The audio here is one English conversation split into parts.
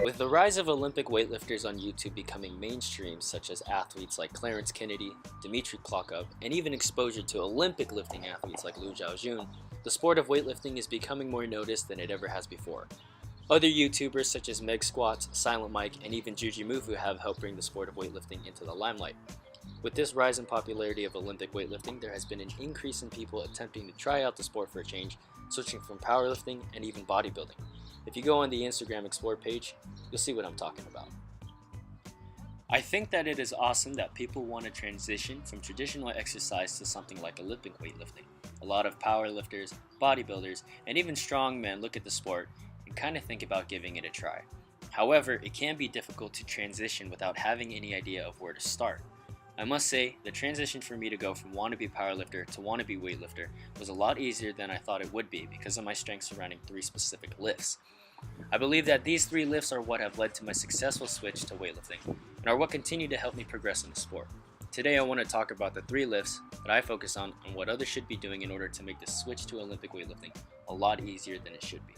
With the rise of Olympic weightlifters on YouTube becoming mainstream, such as athletes like Clarence Kennedy, Dmitry Klokov, and even exposure to Olympic lifting athletes like Liu Jiaojun, the sport of weightlifting is becoming more noticed than it ever has before. Other YouTubers such as Meg Squats, Silent Mike, and even Jujimufu have helped bring the sport of weightlifting into the limelight. With this rise in popularity of Olympic weightlifting, there has been an increase in people attempting to try out the sport for a change, switching from powerlifting and even bodybuilding. If you go on the Instagram Explore page, you'll see what I'm talking about. I think that it is awesome that people want to transition from traditional exercise to something like Olympic weightlifting. A lot of powerlifters, bodybuilders, and even strongmen look at the sport and kind of think about giving it a try. However, it can be difficult to transition without having any idea of where to start. I must say, the transition for me to go from wannabe powerlifter to wannabe weightlifter was a lot easier than I thought it would be because of my strengths surrounding 3 specific lifts. I believe that these 3 lifts are what have led to my successful switch to weightlifting and are what continue to help me progress in the sport. Today I want to talk about the 3 lifts that I focus on and what others should be doing in order to make the switch to Olympic weightlifting a lot easier than it should be.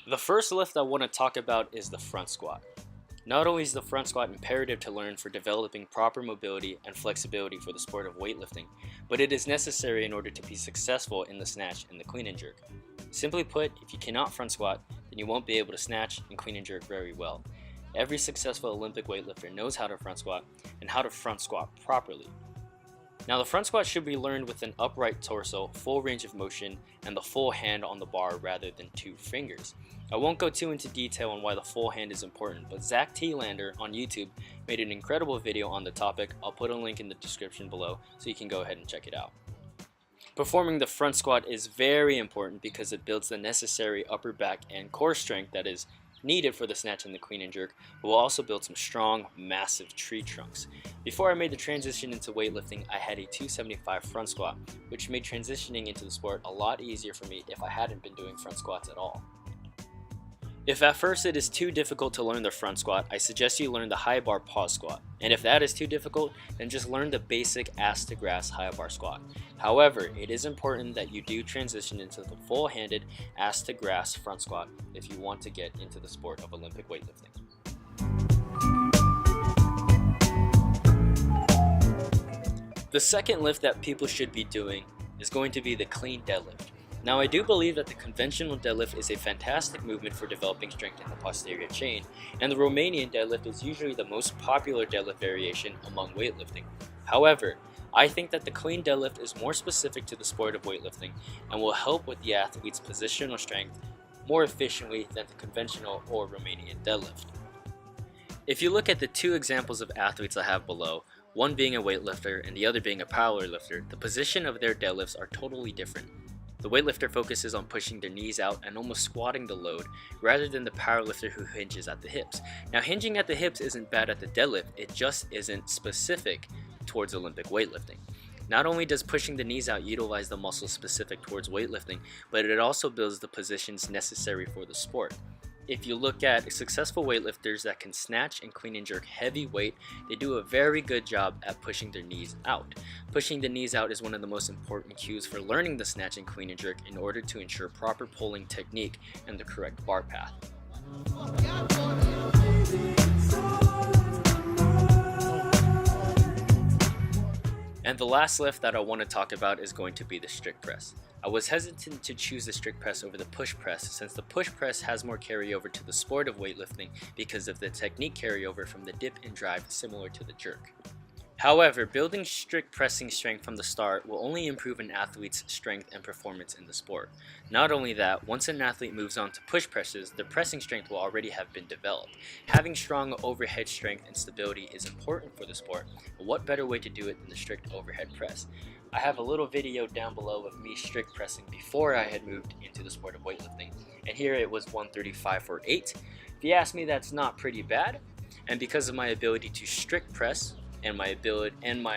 The first lift I want to talk about is the front squat. Not only is the front squat imperative to learn for developing proper mobility and flexibility for the sport of weightlifting, but it is necessary in order to be successful in the snatch and the clean and jerk. Simply put, if you cannot front squat, then you won't be able to snatch and clean and jerk very well. Every successful Olympic weightlifter knows how to front squat and how to front squat properly. Now the front squat should be learned with an upright torso, full range of motion, and the full hand on the bar rather than 2 fingers. I won't go too into detail on why the full hand is important, but Zach T-Lander on YouTube made an incredible video on the topic. I'll put a link in the description below so you can go ahead and check it out. Performing the front squat is very important because it builds the necessary upper back and core strength that is needed for the snatch and the clean and jerk, but will also build some strong, massive tree trunks. Before I made the transition into weightlifting, I had a 275 front squat, which made transitioning into the sport a lot easier for me if I hadn't been doing front squats at all. If at first it is too difficult to learn the front squat, I suggest you learn the high bar pause squat. And if that is too difficult, then just learn the basic ass to grass high bar squat. However, it is important that you do transition into the full-handed ass to grass front squat if you want to get into the sport of Olympic weightlifting. The second lift that people should be doing is going to be the clean deadlift. Now I do believe that the conventional deadlift is a fantastic movement for developing strength in the posterior chain, and the Romanian deadlift is usually the most popular deadlift variation among weightlifting. However, I think that the clean deadlift is more specific to the sport of weightlifting and will help with the athlete's positional strength more efficiently than the conventional or Romanian deadlift. If you look at the 2 examples of athletes I have below, one being a weightlifter and the other being a powerlifter, the position of their deadlifts are totally different. The weightlifter focuses on pushing their knees out and almost squatting the load, rather than the powerlifter who hinges at the hips. Now hinging at the hips isn't bad at the deadlift, it just isn't specific towards Olympic weightlifting. Not only does pushing the knees out utilize the muscles specific towards weightlifting, but it also builds the positions necessary for the sport. If you look at successful weightlifters that can snatch and clean and jerk heavy weight, they do a very good job at pushing their knees out. Pushing the knees out is one of the most important cues for learning the snatch and clean and jerk in order to ensure proper pulling technique and the correct bar path. And the last lift that I want to talk about is going to be the strict press. I was hesitant to choose the strict press over the push press since the push press has more carryover to the sport of weightlifting because of the technique carryover from the dip and drive similar to the jerk. However, building strict pressing strength from the start will only improve an athlete's strength and performance in the sport. Not only that, once an athlete moves on to push presses, their pressing strength will already have been developed. Having strong overhead strength and stability is important for the sport, but what better way to do it than the strict overhead press? I have a little video down below of me strict pressing before I had moved into the sport of weightlifting, and here it was 135 for 8. If you ask me, that's not pretty bad, and because of my ability to strict press, and my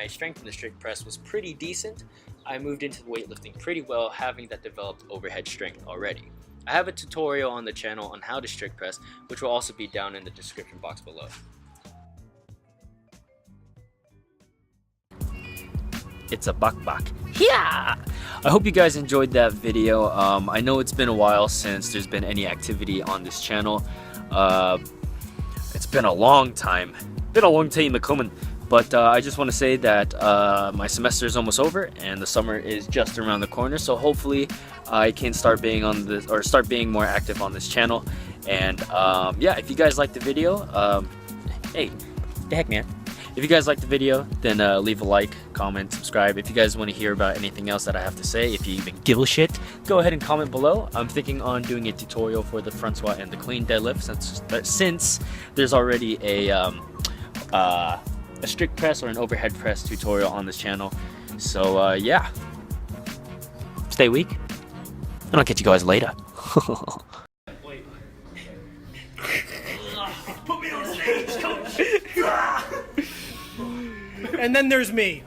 strength in the strict press was pretty decent, I moved into weightlifting pretty well, having that developed overhead strength already. I have a tutorial on the channel on how to strict press, which will also be down in the description box below. It's a buck. Yeah! I hope you guys enjoyed that video. I know it's been a while since there's been any activity on this channel. It's been a long time. Coming. But I just want to say that my semester is almost over and the summer is just around the corner. So hopefully I can start being on this, or start being more active on this channel. And yeah, if you guys like the video, hey, the heck, man. If you guys like the video, then leave a like, comment, subscribe. If you guys want to hear about anything else that I have to say, if you even give a shit, go ahead and comment below. I'm thinking on doing a tutorial for the front squat and the clean deadlift since there's already a strict press or an overhead press tutorial on this channel. So yeah, stay weak, and I'll catch you guys later. Put me on stage, coach. And then there's me.